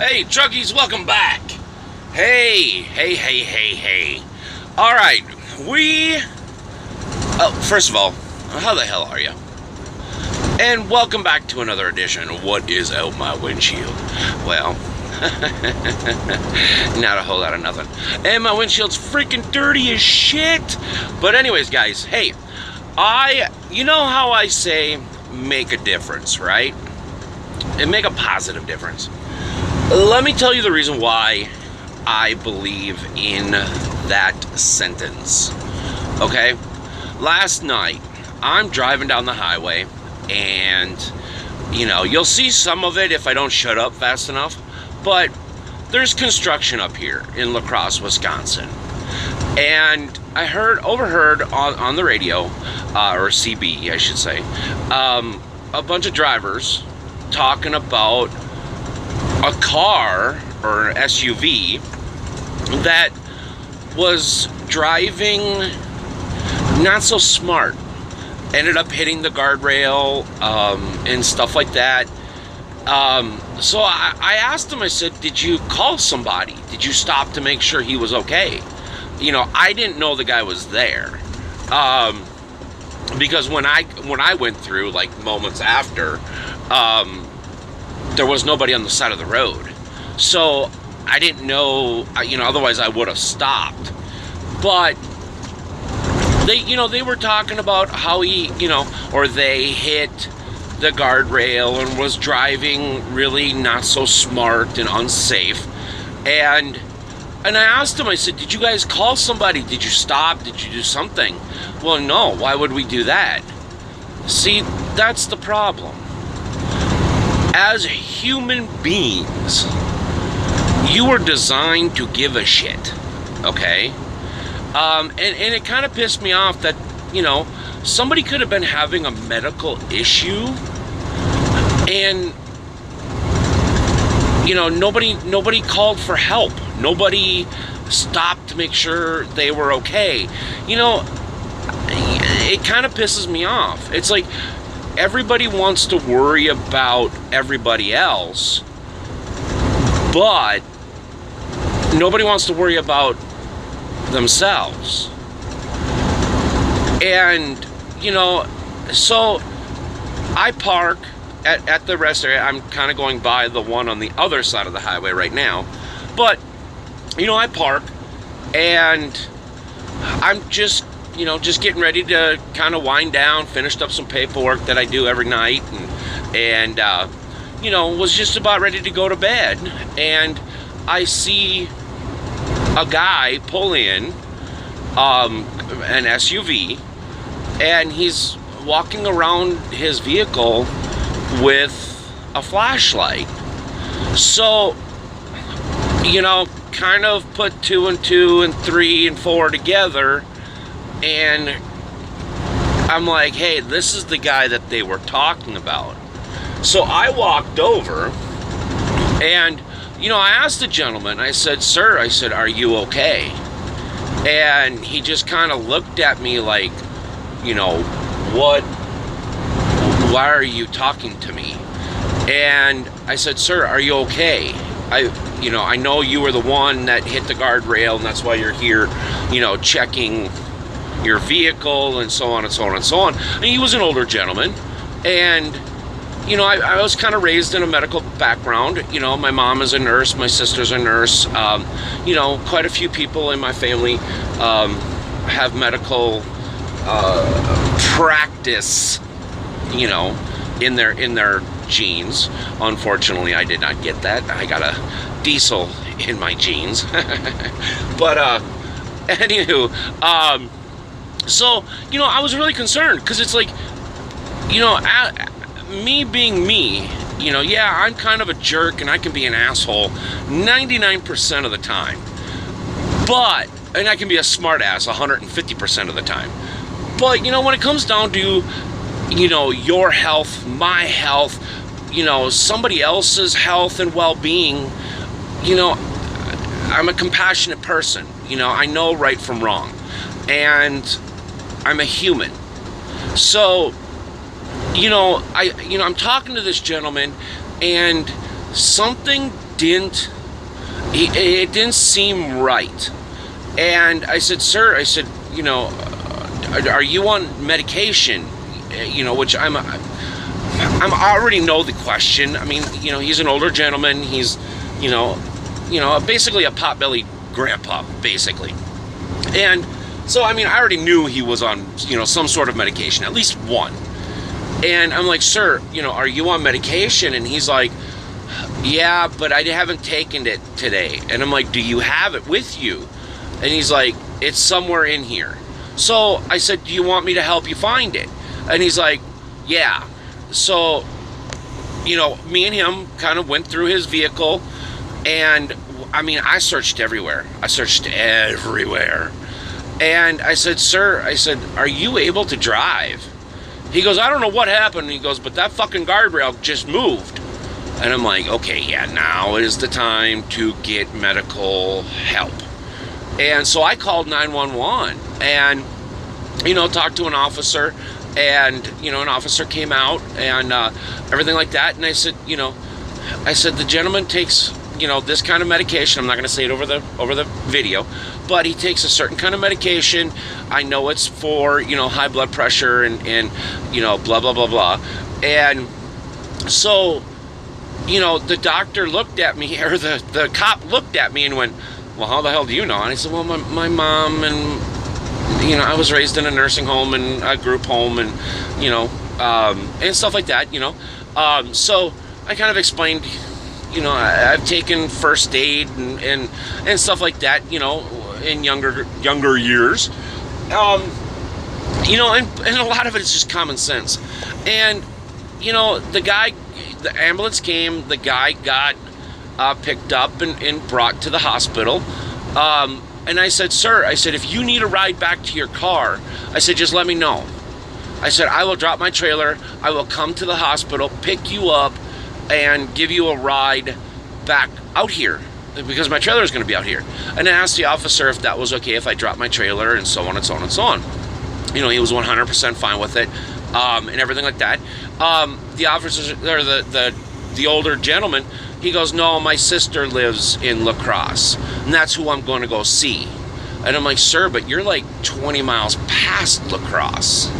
Hey, Truckies, welcome back. Hey. All right, first of all, how the hell are you? And welcome back to another edition of What Is Out My Windshield. Well, not a whole lot of nothing. And my windshield's freaking dirty as shit. But anyways, guys, hey, you know how I say make a difference, right? And make a positive difference. Let me tell you the reason why I believe in that sentence. Okay? Last night, I'm driving down the highway, and, you'll see some of it if I don't shut up fast enough, but there's construction up here in La Crosse, Wisconsin. And I overheard on the radio, or CB, I should say, a bunch of drivers talking about a car or an SUV that was driving not so smart, ended up hitting the guardrail and stuff like that. So I asked him, I said, did you call somebody? Did you stop to make sure he was okay? I didn't know the guy was there, because when I went through, like moments after, there was nobody on the side of the road. So I didn't know, otherwise I would have stopped. But they were talking about how they hit the guardrail and was driving really not so smart and unsafe. And I asked him, I said, did you guys call somebody? Did you stop? Did you do something? Well, no, why would we do that? See, that's the problem. As human beings, you were designed to give a shit, okay? And it kind of pissed me off that, somebody could have been having a medical issue, and, nobody called for help. Nobody stopped to make sure they were okay. It kind of pisses me off. It's like, everybody wants to worry about everybody else, but nobody wants to worry about themselves. And, so I park at the rest area. I'm kind of going by the one on the other side of the highway right now. But, I park, and I'm just getting ready to kind of wind down, finished up some paperwork that I do every night, and was just about ready to go to bed. And I see a guy pull in an SUV, and he's walking around his vehicle with a flashlight. So, kind of put 2 and 2 and 3 and 4 together, and I'm like, hey, this is the guy that they were talking about. So I walked over, and, I asked the gentleman, I said, sir, are you okay? And he just kind of looked at me like, why are you talking to me? And I said, sir, are you okay? I know you were the one that hit the guardrail, and that's why you're here, checking your vehicle and so on and so on and so on. And he was an older gentleman, and I was kind of raised in a medical background. My mom is a nurse, my sister's a nurse. Quite a few people in my family have medical practice, in their genes. Unfortunately, I did not get that. I got a diesel in my genes. But anywho, so I was really concerned, because it's like, me being me, yeah, I'm kind of a jerk and I can be an asshole 99% of the time. And I can be a smart ass 150% of the time. But, when it comes down to, your health, my health, somebody else's health and well-being, I'm a compassionate person. I know right from wrong. And I'm a human. So, I'm talking to this gentleman, and something it didn't seem right. And I said, sir, I said, you know, are you on medication? You know, which I'm already know the question. I mean, you know, he's an older gentleman. He's, you know, basically a potbelly grandpa, basically. And so, I mean, I already knew he was on, you know, some sort of medication, at least one. And I'm like, sir, you know, are you on medication? And he's like, yeah, but I haven't taken it today. And I'm like, do you have it with you? And he's like, it's somewhere in here. So I said, do you want me to help you find it? And he's like, yeah. So, you know, me and him kind of went through his vehicle, and I mean, I searched everywhere. And I said, sir, I said, are you able to drive? He goes, I don't know what happened. He goes, but that fucking guardrail just moved. And I'm like, okay, yeah, now is the time to get medical help. And so I called 911 and, you know, talked to an officer, and, you know, an officer came out and everything like that. And I said, you know, the gentleman takes, you know, this kind of medication. I'm not going to say it over the video, but he takes a certain kind of medication. I know it's for, you know, high blood pressure and you know, blah, blah, blah, blah. And so, you know, the doctor looked at me, or the cop looked at me and went, well, how the hell do you know? And I said, well, my mom, and, you know, I was raised in a nursing home and a group home, and, you know, and stuff like that, you know. So I kind of explained, you know, I've taken first aid and stuff like that, you know, in younger years. You know, and a lot of it is just common sense. And, you know, the ambulance came, the guy got picked up and brought to the hospital. And I said, sir, I said, if you need a ride back to your car, I said, just let me know. I said, I will drop my trailer, I will come to the hospital, pick you up, and give you a ride back out here, because my trailer is going to be out here. And I asked the officer if that was okay if I dropped my trailer, and so on and so on and so on. You know, he was 100% fine with it, and everything like that. The officer, or the older gentleman, he goes, no, my sister lives in La Crosse, and that's who I'm going to go see. And I'm like, sir, but you're like 20 miles past La Crosse.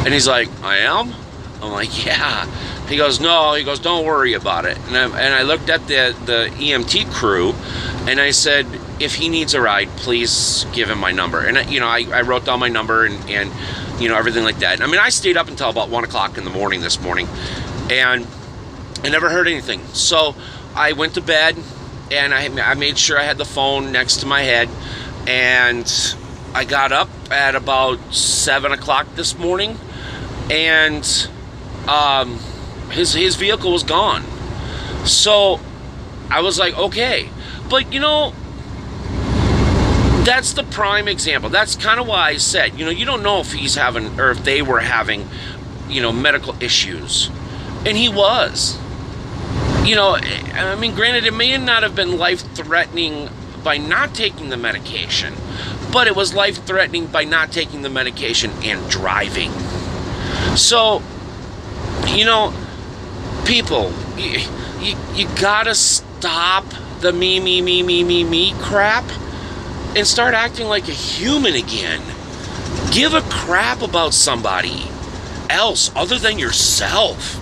And he's like, I am? I'm like, yeah. He goes, no. He goes, don't worry about it. And I looked at the EMT crew, and I said, if he needs a ride, please give him my number. And, you know, I wrote down my number and you know, everything like that. I mean, I stayed up until about 1 o'clock in the morning this morning, and I never heard anything. So I went to bed, and I made sure I had the phone next to my head, and I got up at about 7 o'clock this morning, and his vehicle was gone. So I was like, okay. But, you know, that's the prime example. That's kind of why I said, you know, you don't know if he's having, or if they were having, you know, medical issues. And he was. You know, I mean, granted, it may not have been life-threatening by not taking the medication, but it was life-threatening by not taking the medication and driving. So, you know, people, you gotta stop the me crap and start acting like a human again. Give a crap about somebody else other than yourself.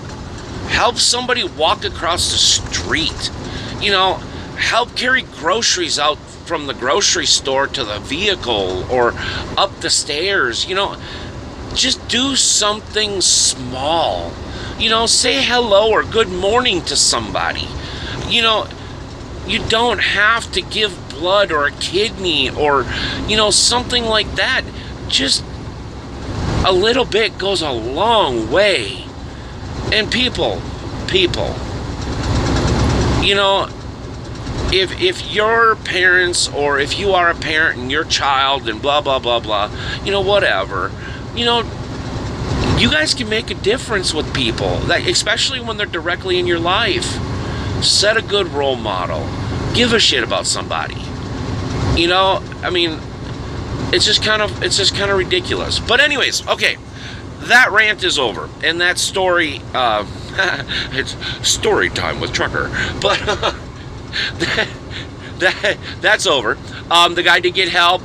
Help somebody walk across the street. You know, help carry groceries out from the grocery store to the vehicle or up the stairs. You know, just do something small. You know, say hello or good morning to somebody. You know, you don't have to give blood or a kidney or, you know, something like that. Just a little bit goes a long way. And people, you know, if your parents, or if you are a parent and your child and blah, blah, blah, blah, you know, whatever, you know, you guys can make a difference with people, like, especially when they're directly in your life. Set a good role model. Give a shit about somebody. You know, I mean, it's just kind of ridiculous. But anyways, okay, that rant is over, and that story, it's story time with Trucker. But that's over. The guy did get help.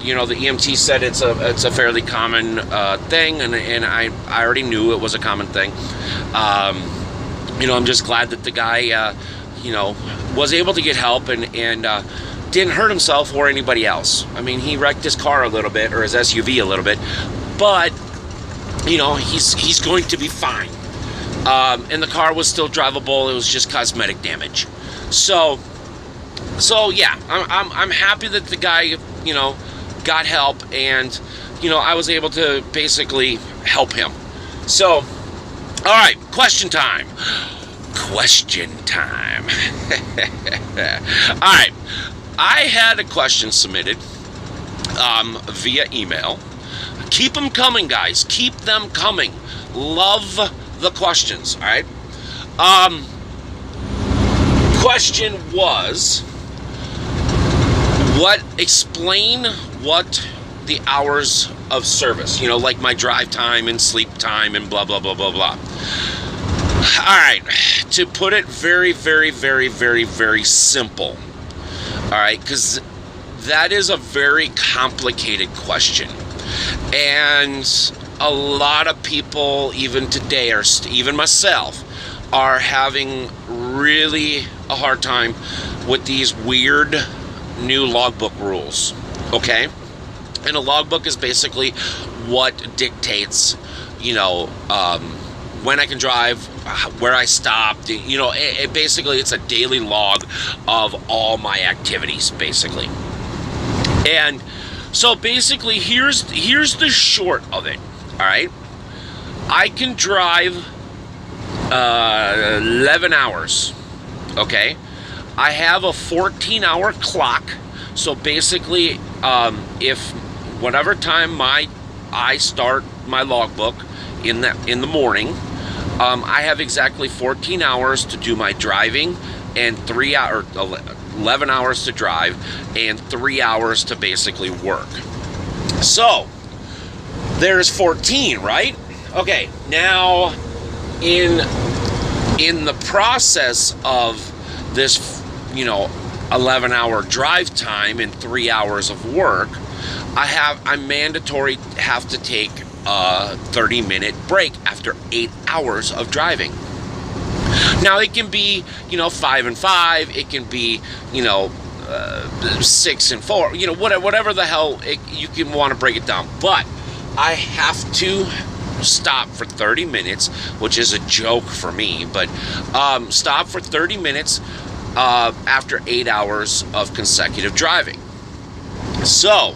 You know, the EMT said it's a fairly common thing, and I already knew it was a common thing. You know, I'm just glad that the guy, you know, was able to get help and didn't hurt himself or anybody else. I mean, he wrecked his car a little bit, or his SUV a little bit, but you know, he's going to be fine. And the car was still drivable. It was just cosmetic damage. So yeah, I'm happy that the guy, you know, got help, and you know, I was able to basically help him. So, all right, question time. Question time. All right, I had a question submitted via email. Keep them coming, guys. Keep them coming. Love the questions. All right. Question was, explain what the hours of service, you know, like my drive time and sleep time and blah, blah, blah, blah, blah. All right. To put it very, very, very, very, very simple. All right. Because that is a very complicated question. And a lot of people, even today, even myself, are having really a hard time with these weird new logbook rules, okay? And a logbook is basically what dictates, you know, when I can drive, where I stopped, you know, basically it's a daily log of all my activities, basically. And so basically, here's the short of it, all right? I can drive 11 hours, okay? I have a 14-hour clock, so basically, if whatever time I start my logbook in the morning, I have exactly 14 hours to do my driving, and 11 hours to drive, and 3 hours to basically work. So there's 14, right? Okay, now in the process of this, you know, 11-hour drive time and 3 hours of work, I'm mandatory have to take a 30-minute break after 8 hours of driving. Now it can be, you know, 5 and 5. It can be, you know, 6 and 4. You know, whatever the hell you can want to break it down. But I have to stop for 30 minutes, which is a joke for me. But stop for 30 minutes after 8 hours of consecutive driving. So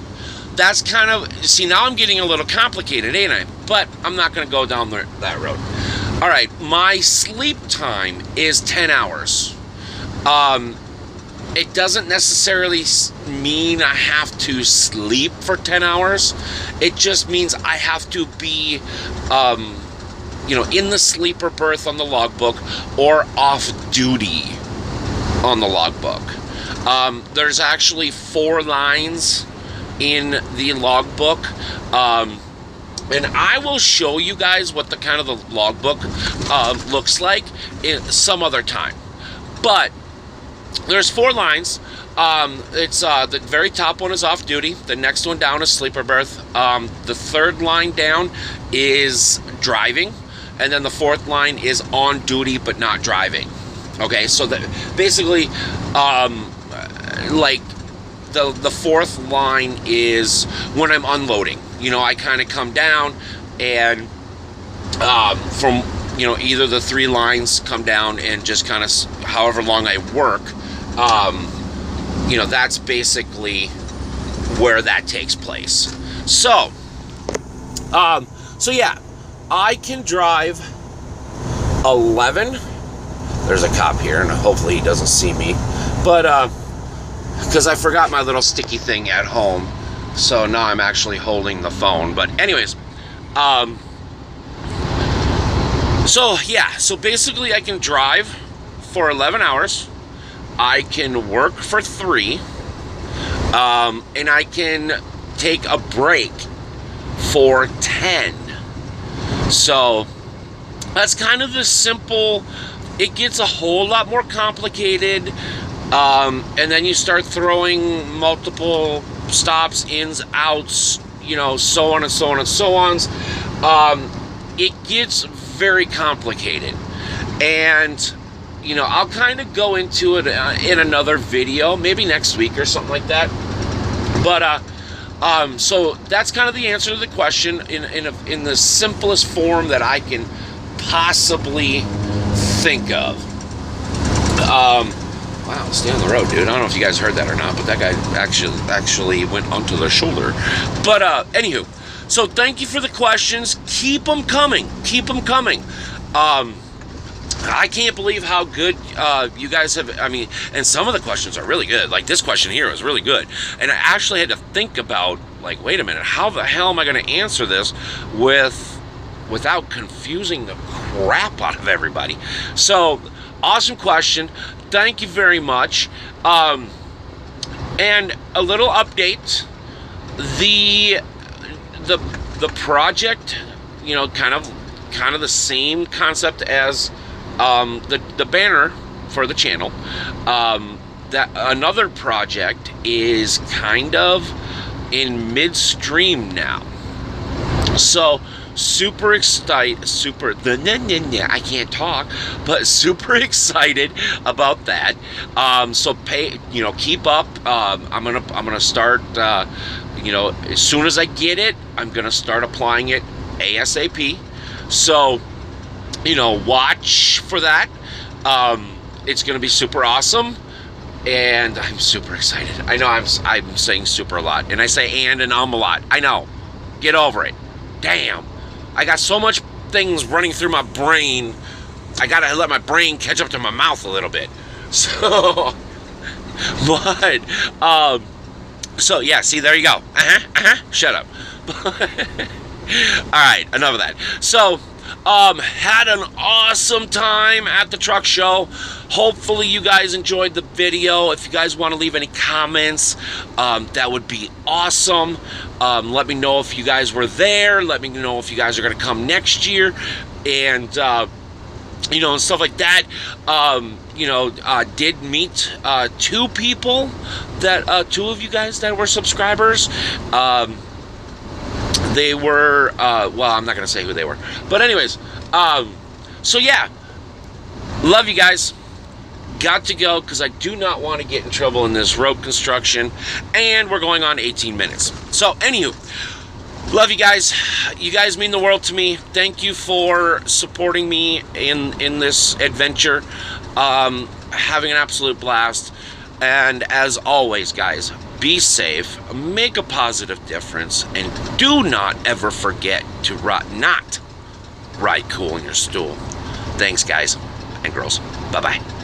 that's kind of, see, now I'm getting a little complicated, ain't I? But I'm not going to go down that road. All right, my sleep time is 10 hours. It doesn't necessarily mean I have to sleep for 10 hours. It just means I have to be, you know, in the sleeper berth on the logbook or off duty on the logbook. There's actually 4 lines in the logbook. And I will show you guys what the kind of the logbook looks like some other time. But there's 4 lines. It's the very top one is off duty. The next one down is sleeper berth. The third line down is driving, and then the fourth line is on duty but not driving. Okay, so that basically, like the fourth line is when I'm unloading. You know, I kind of come down and from, you know, either the 3 lines come down and just kind of however long I work, you know, that's basically where that takes place. So, so yeah, I can drive 11. There's a cop here, and hopefully he doesn't see me. But, because I forgot my little sticky thing at home. So now I'm actually holding the phone. But anyways, so yeah, so basically I can drive for 11 hours. I can work for 3. And I can take a break for 10. So that's kind of the simple it gets a whole lot more complicated. And then you start throwing multiple stops, ins, outs, you know, so on and so on and so on. It gets very complicated. And, you know, I'll kind of go into it in another video, maybe next week or something like that. But, so that's kind of the answer to the question in the simplest form that I can possibly think of. Wow, stay on the road, dude. I don't know if you guys heard that or not, but that guy actually went onto the shoulder. But anywho, so thank you for the questions. Keep them coming. Keep them coming. I can't believe how good you guys have. I mean, and some of the questions are really good. Like this question here was really good. And I actually had to think about, like, wait a minute, how the hell am I going to answer this without confusing the crap out of everybody? So, awesome question. Thank you very much. And a little update. The project, you know, kind of the same concept as the banner for the channel. That another project is kind of in midstream now. So super excited, I can't talk, but super excited about that. So keep up. I'm gonna start, you know, as soon as I get it, I'm gonna start applying it ASAP. So, you know, watch for that. It's gonna be super awesome, and I'm super excited. I know I'm saying super a lot, and I say and a lot. I know. Get over it. Damn. I got so much things running through my brain. I gotta let my brain catch up to my mouth a little bit. So, but, so yeah, see, there you go. Shut up. Alright, enough of that. So, had an awesome time at the truck show. Hopefully you guys enjoyed the video. If you guys want to leave any comments, that would be awesome. Let me know if you guys were there. Let me know if you guys are going to come next year. And, you know, and stuff like that. You know, did meet two people that, two of you guys that were subscribers. They were, well, I'm not going to say who they were. But anyways, so yeah, love you guys. Got to go because I do not want to get in trouble in this road construction. And we're going on 18 minutes. So, anywho, love you guys. You guys mean the world to me. Thank you for supporting me in this adventure. Having an absolute blast. And as always, guys, be safe, make a positive difference, and do not ever forget to not ride cool in your stool. Thanks, guys and girls. Bye-bye.